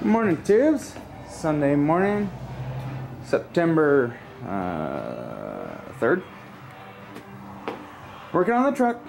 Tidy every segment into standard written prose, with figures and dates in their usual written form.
Morning, tubes. Sunday morning, September 3rd. Working on the truck.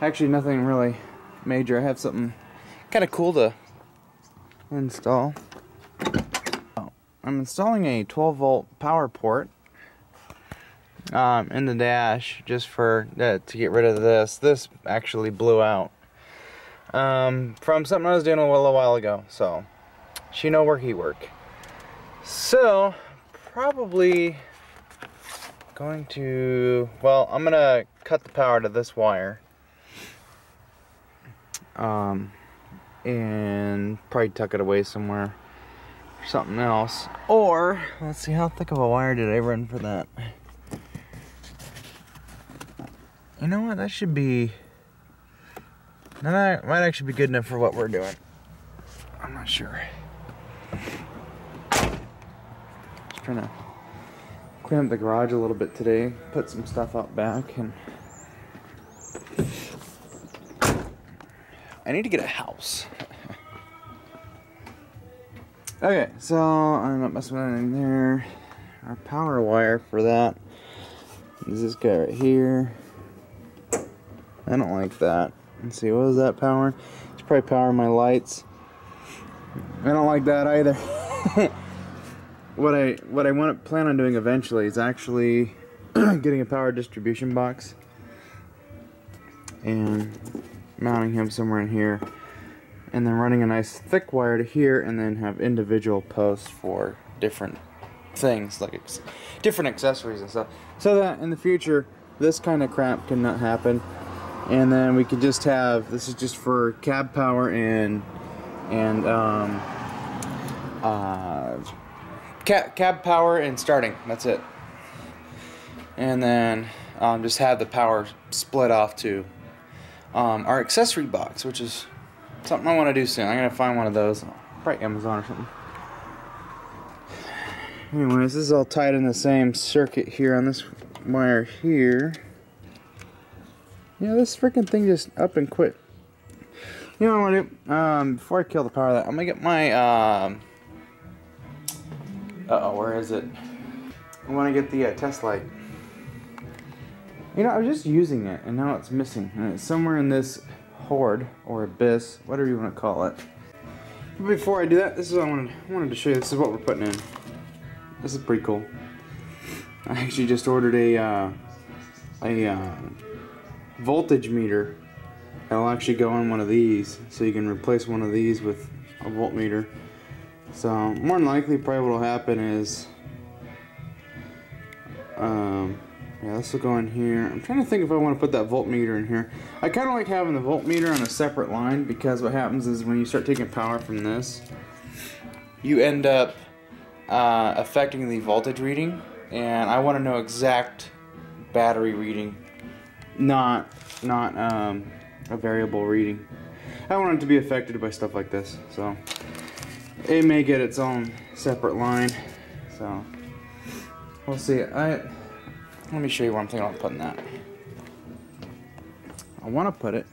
Actually, nothing really major. I have something kind of cool to install. I'm installing a 12-volt power port in the dash just for to get rid of this. This actually blew out from something I was doing a little while ago. So. She no worky work. So probably going to, well, I'm gonna cut the power to this wire and probably tuck it away somewhere or something else. Or let's see, how thick of a wire did I run for that? You know what, that should be, that might actually be good enough for what we're doing. I'm not sure. Trying to clean up the garage a little bit today, put some stuff out back, and I need to get a house. Okay, so I'm not messing with anything there. Our power wire for that is this guy right here. I don't like that. Let's see, what is that power? It's probably powering my lights. I don't like that either. What I plan on doing eventually is actually getting a power distribution box and mounting him somewhere in here, and then running a nice thick wire to here, and then have individual posts for different things like different accessories and stuff, so that in the future this kind of crap cannot happen, and then we could just have, this is just for cab power and cab power and starting, that's it. And then just have the power split off to our accessory box, which is something I want to do soon. I'm going to find one of those, probably Amazon or something. Anyways, this is all tied in the same circuit here on this wire here. Yeah, this freaking thing just up and quit. You know what I'm going to do? Before I kill the power of that, I'm going to get my where is it? I want to get the test light. You know, I was just using it, and now it's missing. And it's somewhere in this hoard, or abyss, whatever you want to call it. But before I do that, this is what I wanted to show you. This is what we're putting in. This is pretty cool. I actually just ordered a voltage meter that'll actually go on one of these, so you can replace one of these with a voltmeter. So more than likely, probably what will happen is, yeah, this will go in here. I'm trying to think if I want to put that voltmeter in here. I kind of like having the voltmeter on a separate line, because what happens is when you start taking power from this, you end up affecting the voltage reading, and I want to know exact battery reading, not a variable reading. I want it to be affected by stuff like this, so it may get its own separate line, so we'll see. Let me show you where I'm thinking about putting that. I want to put it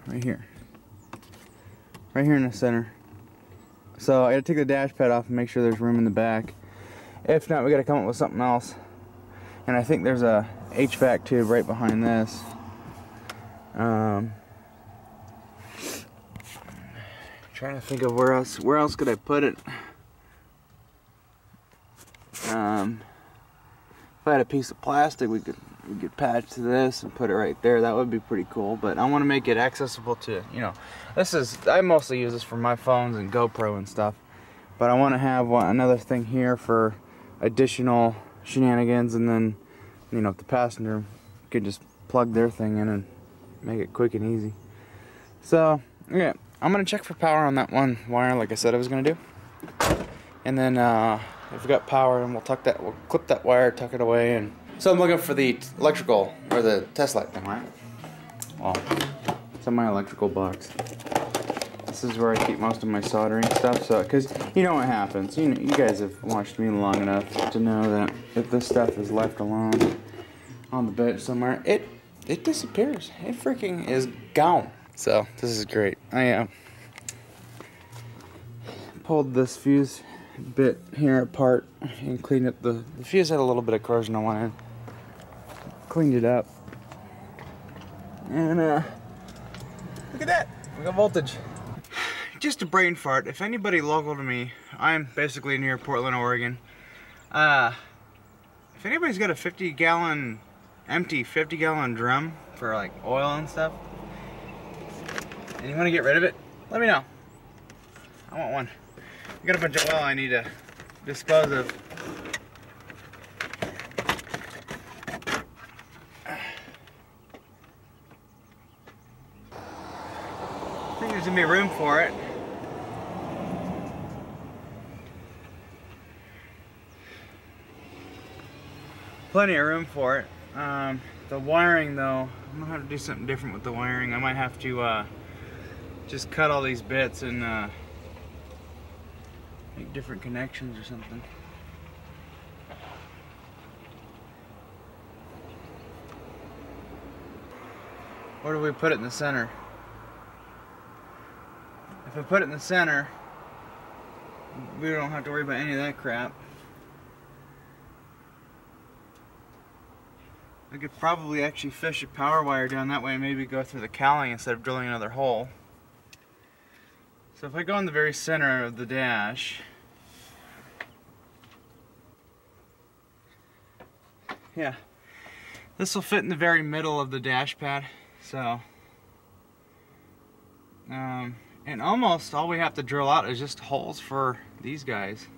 right here in the center. So I gotta take the dash pad off and make sure there's room in the back. If not, we gotta come up with something else. And I think there's a HVAC tube right behind this. Trying to think of where else could I put it. If I had a piece of plastic, we could patch to this and put it right there. That would be pretty cool. But I want to make it accessible to, you know, I mostly use this for my phones and GoPro and stuff. But I want to have another thing here for additional shenanigans, and then, you know, if the passenger could just plug their thing in and make it quick and easy. So, yeah, I'm gonna check for power on that one wire, like I said I was gonna do. And then if we got power, and we'll clip that wire, tuck it away. And so I'm looking for the electrical, or the test light thing, right? Well, it's in my electrical box. This is where I keep most of my soldering stuff. So, because you know what happens. You guys have watched me long enough to know that if this stuff is left alone on the bench somewhere, it it disappears. It freaking is gone. So this is great. I pulled this fuse bit here apart and cleaned up the fuse. Had a little bit of corrosion on one end. Cleaned it up. And look at that. We got voltage. Just a brain fart. If anybody local to me, I'm basically near Portland, Oregon. If anybody's got a 50-gallon, empty 50-gallon drum for like oil and stuff, and you want to get rid of it, let me know. I want one. I got a bunch of oil I need to dispose of. I think there's gonna be room for it. Plenty of room for it. The wiring though, I'm gonna have to do something different with the wiring. I might have to just cut all these bits and make different connections or something. Where do we put it in the center? If I put it in the center, we don't have to worry about any of that crap. I could probably actually fish a power wire down that way and maybe go through the cowling instead of drilling another hole. So if I go in the very center of the dash, yeah, this will fit in the very middle of the dash pad. So, and almost all we have to drill out is just holes for these guys.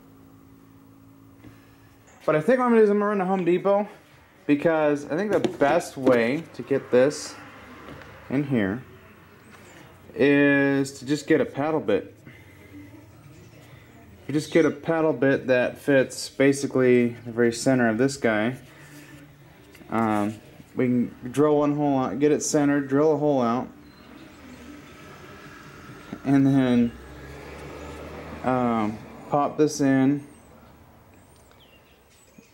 But I think what I'm gonna do is I'm gonna run to Home Depot, because I think the best way to get this in here is to just get a paddle bit. You just get a paddle bit that fits basically the very center of this guy. We can drill one hole out, get it centered, drill a hole out, and then pop this in.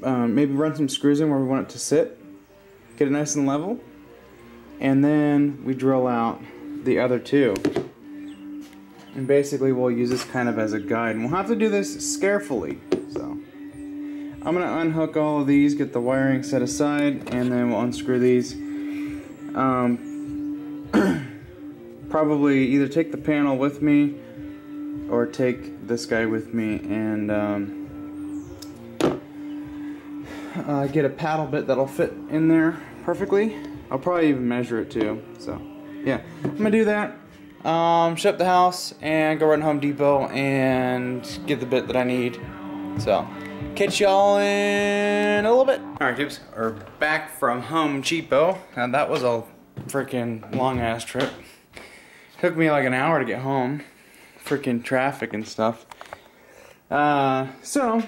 Maybe run some screws in where we want it to sit, get it nice and level, and then we drill out the other two. And basically we'll use this kind of as a guide. And we'll have to do this carefully. So I'm going to unhook all of these, get the wiring set aside, and then we'll unscrew these. Probably either take the panel with me or take this guy with me and get a paddle bit that'll fit in there perfectly. I'll probably even measure it too. So yeah, I'm gonna do that. Shut up the house and go run to Home Depot and get the bit that I need. So catch y'all in a little bit. Alright dudes, we're back from Home Depot. And that was a freaking long ass trip. Took me like an hour to get home. Freaking traffic and stuff. So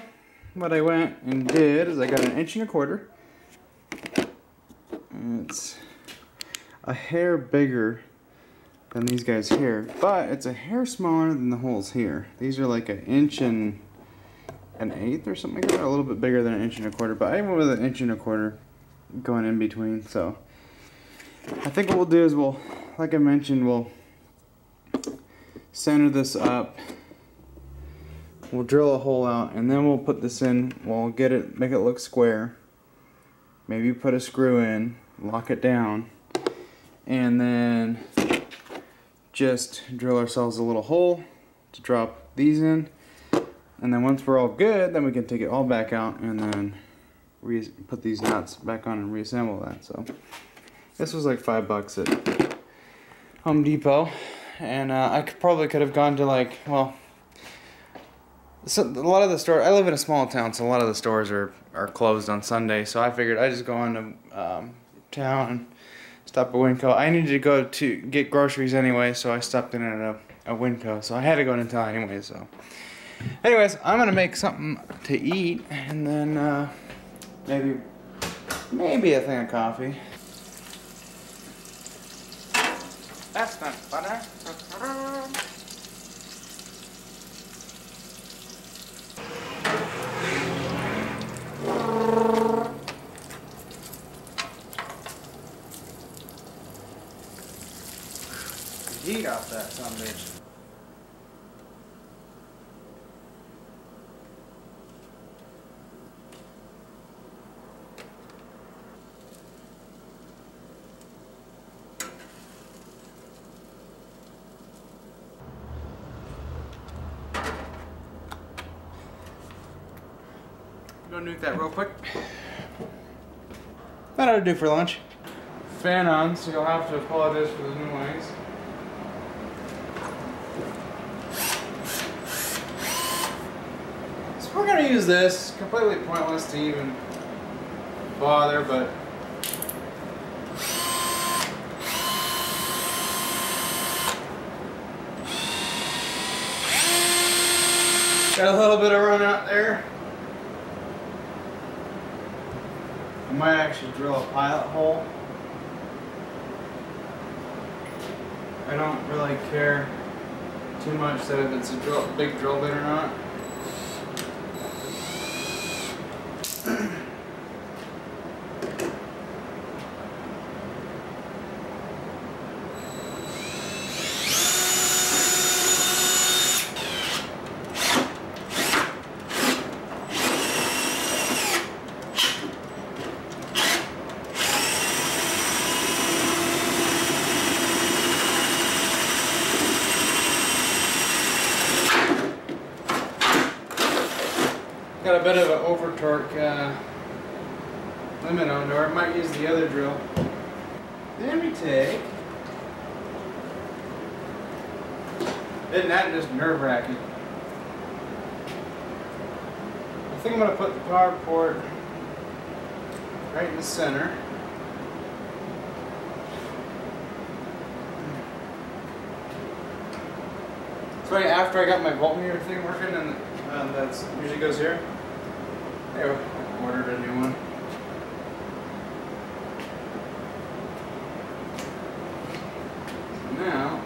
what I went and did is I got an 1.25 inches. It's a hair bigger than these guys here, but it's a hair smaller than the holes here. These are like 1 1/8 inches or something like that, a little bit bigger than 1.25 inches, but I went with 1.25 inches going in between. So I think what we'll do is we'll, like I mentioned, we'll center this up. We'll drill a hole out and then we'll put this in. We'll get it, make it look square. Maybe put a screw in, lock it down, and then just drill ourselves a little hole to drop these in. And then once we're all good, then we can take it all back out and then put these nuts back on and reassemble that. So this was like $5 at Home Depot, and I probably could have gone to like, well, so a lot of the stores, I live in a small town, so a lot of the stores are closed on Sunday, so I figured I'd just go on to town and stop at Winco. I needed to go to get groceries anyway, so I stopped in at a Winco, so I had to go into town anyway. So anyways, I'm gonna make something to eat, and then maybe a thing of coffee. That's not butter. heat off that sumbitch. Go nuke that real quick. That ought to do for lunch. Fan on, so you'll have to apologize for the noise. So we're gonna use this. Completely pointless to even bother, but got a little bit of run out there. I might actually drill a pilot hole. I don't really care too much that if it's a big drill bit or not. Got a bit of an over torque limit on there. I might use the other drill. Then we take. Isn't that just nerve wracking? I think I'm going to put the power port right in the center. It's right after I got my voltmeter thing working, and that usually goes here. There, I ordered a new one. So now,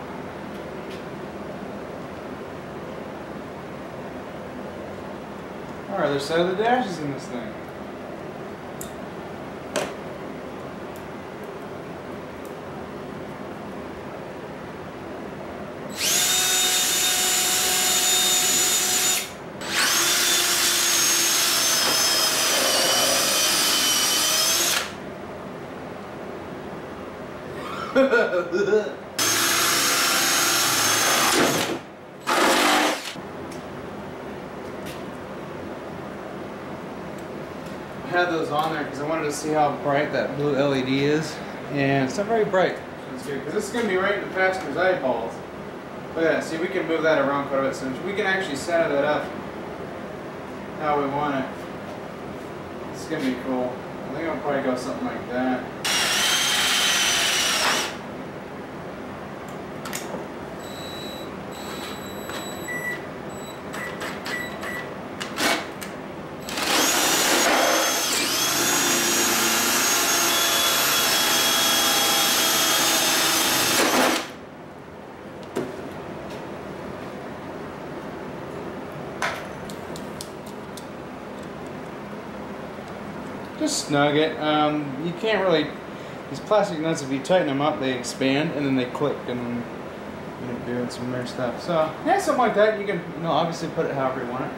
our other side of the dash is in this thing. I had those on there because I wanted to see how bright that blue LED is, and it's not very bright. That's good, because this is going to be right in the passenger's eyeballs. Look at that. See, we can move that around quite a bit, so we can actually center that up how we want it. This is going to be cool. I think I'll probably go something like that. Just snug it. You can't really, these plastic nuts, if you tighten them up, they expand and then they click and you're doing some weird stuff. So, yeah, something like that. You can, obviously put it however you want it.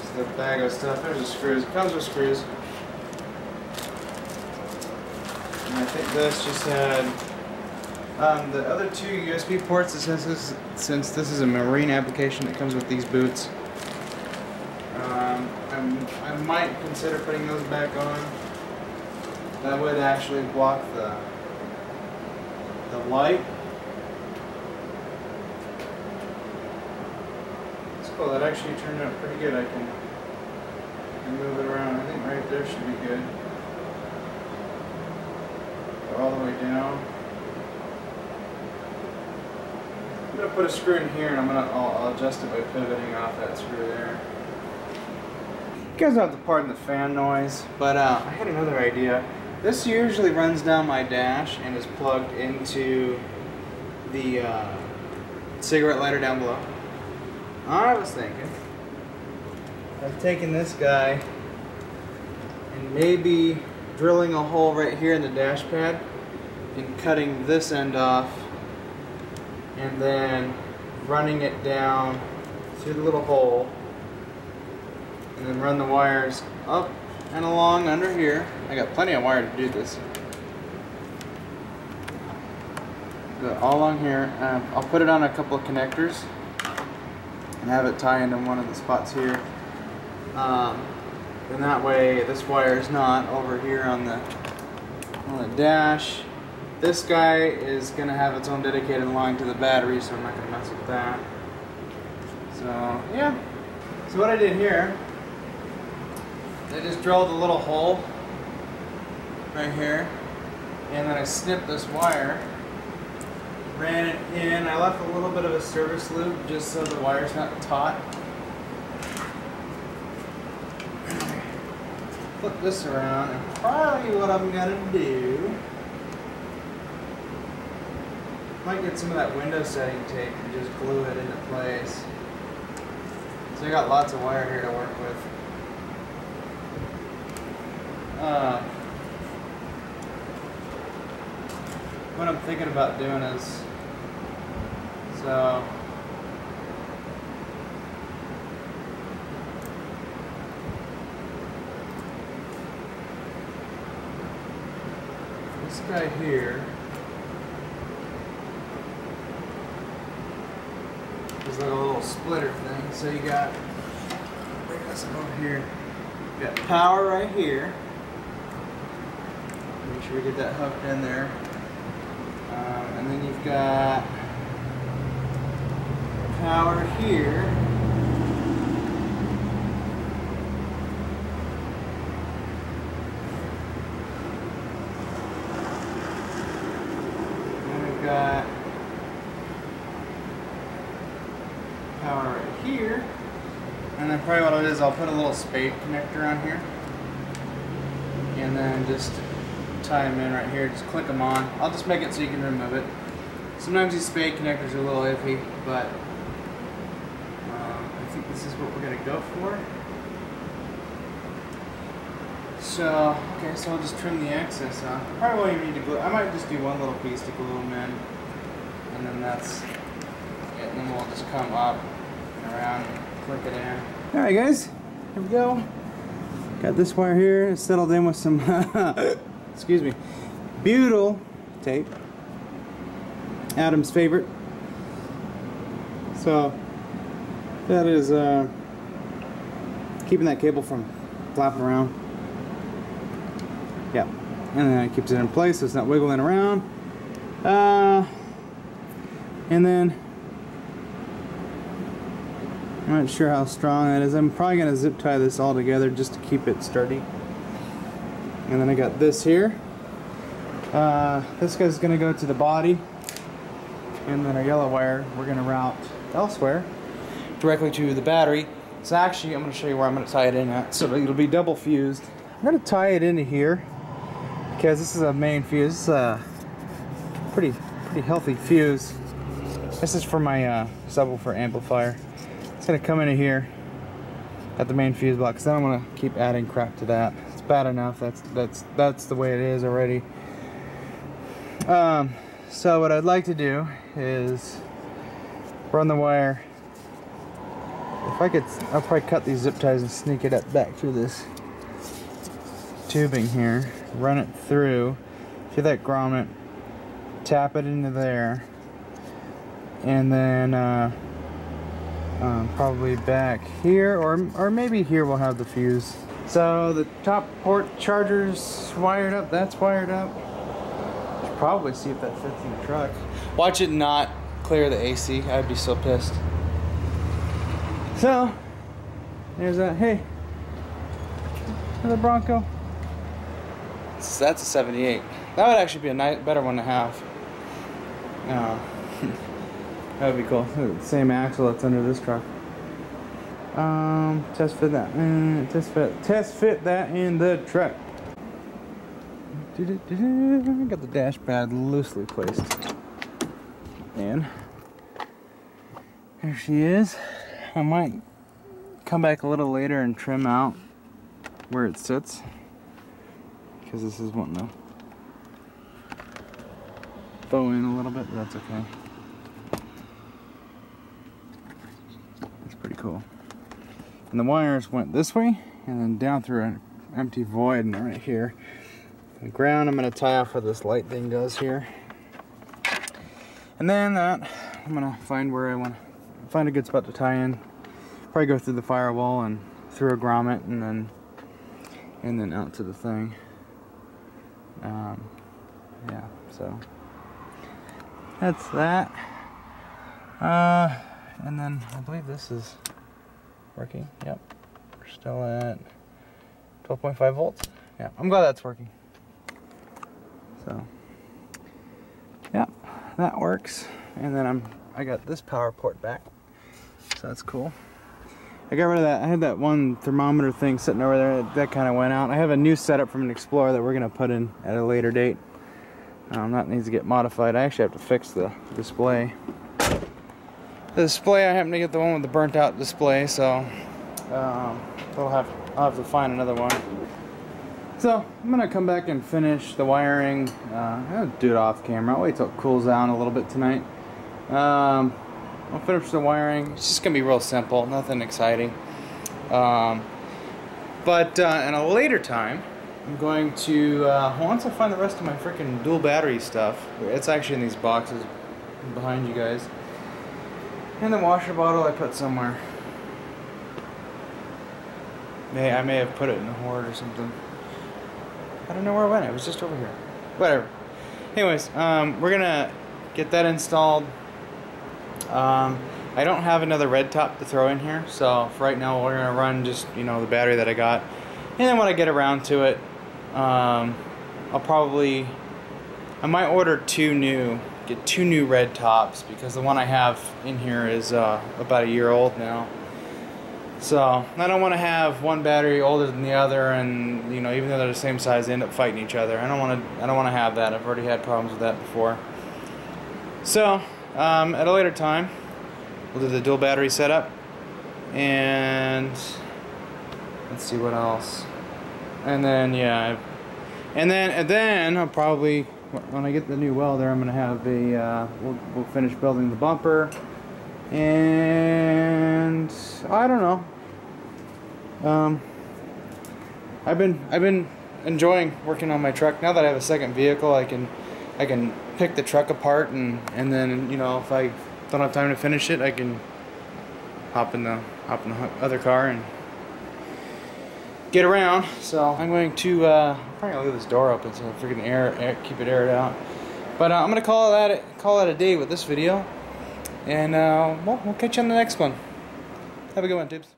Just the bag of stuff. There's the screws. It comes with screws. And I think this just had the other two USB ports, since this is a marine application that comes with these boots, I might consider putting those back on. That would actually block the light. It's cool. That actually turned out pretty good. I can move it around. I think right there should be good. Go all the way down. I'm going to put a screw in here, and I'll adjust it by pivoting off that screw there. You guys don't have to pardon the fan noise, but I had another idea. This usually runs down my dash and is plugged into the cigarette lighter down below. I was thinking of taking this guy and maybe drilling a hole right here in the dash pad and cutting this end off and then running it down through the little hole and then run the wires up and along under here. I got plenty of wire to do this. Go all along here. I'll put it on a couple of connectors and have it tie into one of the spots here. And that way this wire is not over here on the dash. This guy is going to have its own dedicated line to the battery, so I'm not going to mess with that. So yeah. So what I did here, I just drilled a little hole right here, and then I snipped this wire, ran it in. I left a little bit of a service loop just so the wire's not taut. Flip this around, and probably what I'm gonna do, might get some of that window setting tape and just glue it into place. So I got lots of wire here to work with. What I'm thinking about doing is, so this guy here is like a little splitter thing. So you got, bring this over here. You got power right here. Make sure we get that hooked in there. And then you've got power here. And we've got power right here. And then probably what I'll do is I'll put a little spade connector on here. And then just tie them in right here, just click them on. I'll just make it so you can remove it. Sometimes these spade connectors are a little iffy, but I think this is what we're going to go for. So, okay, so I'll just trim the excess off. Probably won't even need to glue. I might just do one little piece to glue them in, and then that's it. And then we'll just come up and around and click it in. Alright guys, here we go. Got this wire here settled in with some excuse me, butyl tape, Adam's favorite. So that is keeping that cable from flapping around. Yeah, and then it keeps it in place so it's not wiggling around. And then I'm not sure how strong that is. I'm probably going to zip tie this all together just to keep it sturdy. And then I got this here. This guy's going to go to the body. And then our yellow wire we're going to route elsewhere, directly to the battery. So actually I'm going to show you where I'm going to tie it in at. So it'll be double fused. I'm going to tie it into here because this is a main fuse. It's a pretty healthy fuse. This is for my subwoofer amplifier. It's going to come into here at the main fuse block, because I don't want to keep adding crap to that. It's bad enough. That's the way it is already. So what I'd like to do is run the wire. If I could, I'll probably cut these zip ties and sneak it up back through this tubing here. Run it through to that grommet. Tap it into there, and then probably back here, or maybe here we'll have the fuse. So the top port charger's wired up. That's wired up. Should probably see if that fits in the truck. Watch it not clear the AC. I'd be so pissed. So there's that. Hey, another Bronco. That's a 78. That would actually be a nice, better one to have. That would be cool. Same axle that's under this truck. Test fit that. Test fit that in the truck. Got the dash pad loosely placed. And there she is. I might come back a little later and trim out where it sits. because this is wanting to bow in a little bit, but that's okay. That's pretty cool. And the wires went this way and then down through an empty void and right here. The ground I'm going to tie off where this light thing goes here. And then that I'm going to find where I want to find a good spot to tie in. Probably go through the firewall and through a grommet and then out to the thing. Yeah, so that's that. And then I believe this is working. Yep, we're still at 12.5 volts. Yeah, I'm glad that's working. So, yeah, that works. And then I got this power port back, so that's cool. I got rid of that. I had that one thermometer thing sitting over there. That kind of went out. I have a new setup from an Explorer that we're gonna put in at a later date. That needs to get modified. I actually have to fix the display. The display, I happen to get the one with the burnt out display, so I'll have to find another one. So I'm gonna come back and finish the wiring. I'll do it off camera. I'll wait till it cools down a little bit tonight. I'll finish the wiring. It's just gonna be real simple, nothing exciting. But in a later time, I'm going to once I find the rest of my freaking dual battery stuff. It's actually in these boxes behind you guys. And the washer bottle I put somewhere. I may have put it in the hoard or something. I don't know where it went. It was just over here. Whatever. Anyways, we're gonna get that installed. I don't have another red top to throw in here, so for right now we're gonna run just the battery that I got, and then when I get around to it, I might order get two new red tops, because the one I have in here is about a year old now. So I don't want to have one battery older than the other, and even though they're the same size, they end up fighting each other. I don't want to have that. I've already had problems with that before. So at a later time, we'll do the dual battery setup, and let's see what else. And then and then I'll probably, when I get the new welder, I'm gonna have we'll finish building the bumper. And I don't know. I've been enjoying working on my truck. Now that I have a second vehicle, I can pick the truck apart, and then if I don't have time to finish it, I can hop in the other car and get around. So I'm going to probably gonna leave this door open so I freaking keep it aired out. But I'm gonna call it a day with this video. And we'll catch you on the next one. Have a good one, tubes.